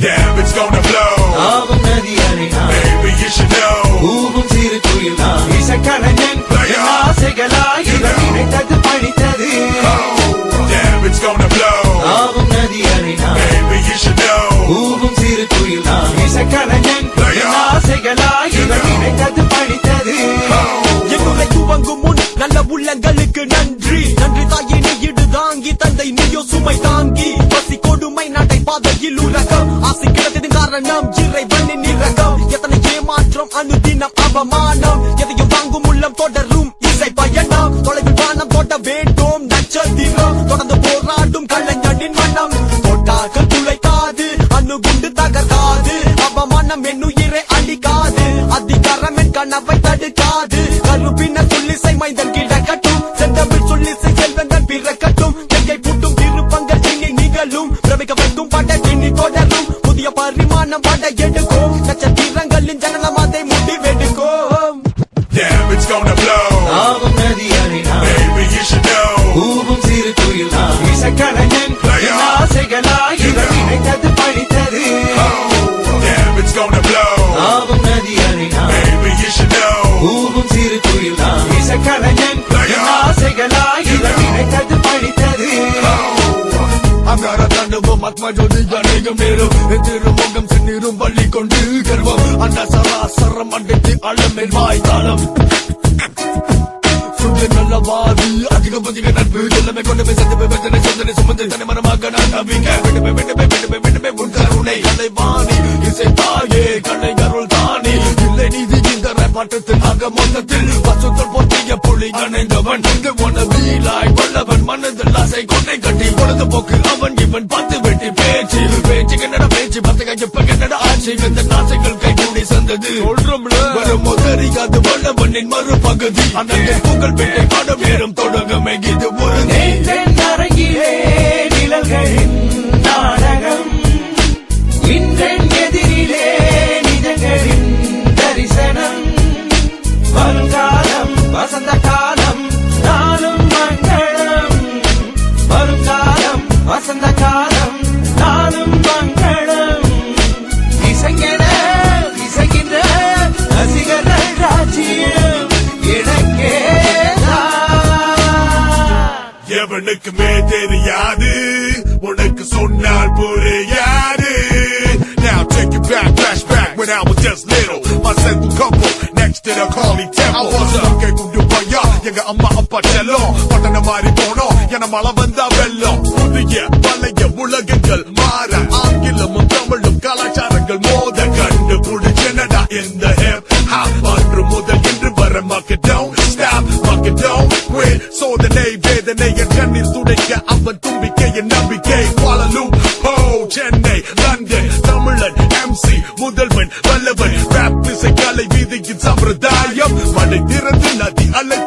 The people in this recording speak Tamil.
Damn, it's gonna blow. ஆவும் நதி அலைனா Baby, you should know. ஊவும் சிறு குயில் நான் இசைக்கலைஞன் ஆசைகளாய் நினைத்தது பழித்தது. Damn, it's gonna blow. ஆவும் நதி அலைனா Baby, you should know. ஊவும் சிறு குயில் நான் இசைக்கலைஞன் ஆசைகளாய் நினைத்தது பழித்தது. என்னுரை துவங்கும் முன் நல்ல உள்ளங்களுக்கு நன்றி நன்றி தாயினி இடு தாங்கி தந்தை நீயோ சுமை தாங்கி பசி கொடுமை நடை பாதையில் உலகம் ஆசை கிடத்தின் காரணம் இறைவனின் இரகம் எத்தனை ஏமாற்றம் அனுதினம் அவமானம் எதையும் வாங்கும் உள்ளம் தொடரும் இசை பயணம் தொலைவில் வானம் தொட வேண்டும் நட்சத்திரம் தொடர்ந்து போராடும் கலைஞனின் மனம் தொட்டார்கள் துளைக்காது அணுகுண்டு தகர்க்காது அவமானம் என்னுயிரை அழிக்காது அதிகாரம் என் கனவை தடுக்காது கருப்பினர் சொல்லிசை மைந்தன் கிடக்கட்டும் செந்தமிழ் சொல்லிசை செல்வங்கள் பிறக்கட்டும் கையை பூட்டும் திருப்பங்கள் இனி நிகழும் பிரமிக்க வைக்கும் பட இனி தொடரும் புதிய பரிமாணம் பட எடுக்கும் நட்சத்திரங்களின் ஜனனம் அதை முடிவெடுக்கும். Damn, it's gonna blow. ஆவும் நதி அலைனா Baby, you should know. ஊவும் சிறு குயில் நான் இசைக்கலைஞன் ஆசைகளாய் நினைத்தது பழித்தது. Damn, it's gonna blow. ஆவும் நதி அலைனா Baby, you should know. ஊவும் சிறு குயில் நான் இசைக்கலைஞன் ஆசைகளாய் நினைத்தது பழித்தது. அங்கார தண்டுவும் ஆத்மஜோதி அநேகம் நேரும் திருமுகம் சின்னீரும் பள்ளி கொண்டு கர்வம் அந்த சராசரம் அடைத்து அளமேல் வாய்த்தாளம் நல்லவாதி அதிக புதிக நட்பு எல்லாமே கொண்டு போய் சந்திப்பு வெத்தனை சொந்தனை சுமந்து தனி மரமாக நான் நம்பிக்கை விடுமே உன் கருணை கலைவாணி இசை தாயே கலை அருள் தானி இல்லை நீதி இந்த பாட்டத்தில் ஆக மொத்தத்தில் வசுத்தல் பொத்திய புலி கணைந்தவன் வீலாய் வல்லவன் மனதில் ஆசை கொண்டை கட்டி பொழுதுபோக்கு அவன் இவன் பத்து வெட்டி பேச்சு கன்னட பேச்சு பத்து கைப்ப கன்னட ஆட்சி இந்த நாசைகள் கைகூடி சந்தது வரும் தெரியாது வல்லவனின் மறுபகுதி அந்த புகழ் பெட்டை பாடம் நேரம் தொடங்கமே இது ஒரு அரங்கிலே நிழல்களின் நாடகம் இன்றென் எதிரிலே நிஜங்களின் தரிசனம் வருங்காலம் வசந்த காலம் நாளும் மங்களம் வருங்காலம் வசந்த காலம் நாளும் மங்களம் இசைங்கிற ரசிகர்கள் ராஜ்யம் எனக்கே எவனுக்குமே தெரியாது உனக்கு சொன்னால் புரியாது. Now take it back, flashback when I was just little. My single couple next to the Kali temple. I was a கேக்குண்டு பையா எங்க அம்மா அப்பா செல்லம் பட்டண மாறி போனோம் என மழை வந்தா வெள்ளம். புதிய பழைய உலகங்கள் மாற ஆங்கிலமும் தமிழும் கலாச்சாரங்கள் மோத கண்டு புடிச்சனடா இந்த ஹிப் ஹாப் அன்று முதல் இன்று வர மக்கள் don't stop மக்கள் don't quit. சோதனை வேதனை என் கண்ணீர் துடைக்க அவன் தும்பிக்கை என் நம்பிக்கை. குவாலலூம்போ சென்னை லண்டன் தமிழன் MC முதல்வன் வல்லவன் ராப் இசை கலை வீதியின் சம்பிரதாயம் மழை திறந்து நதி அலை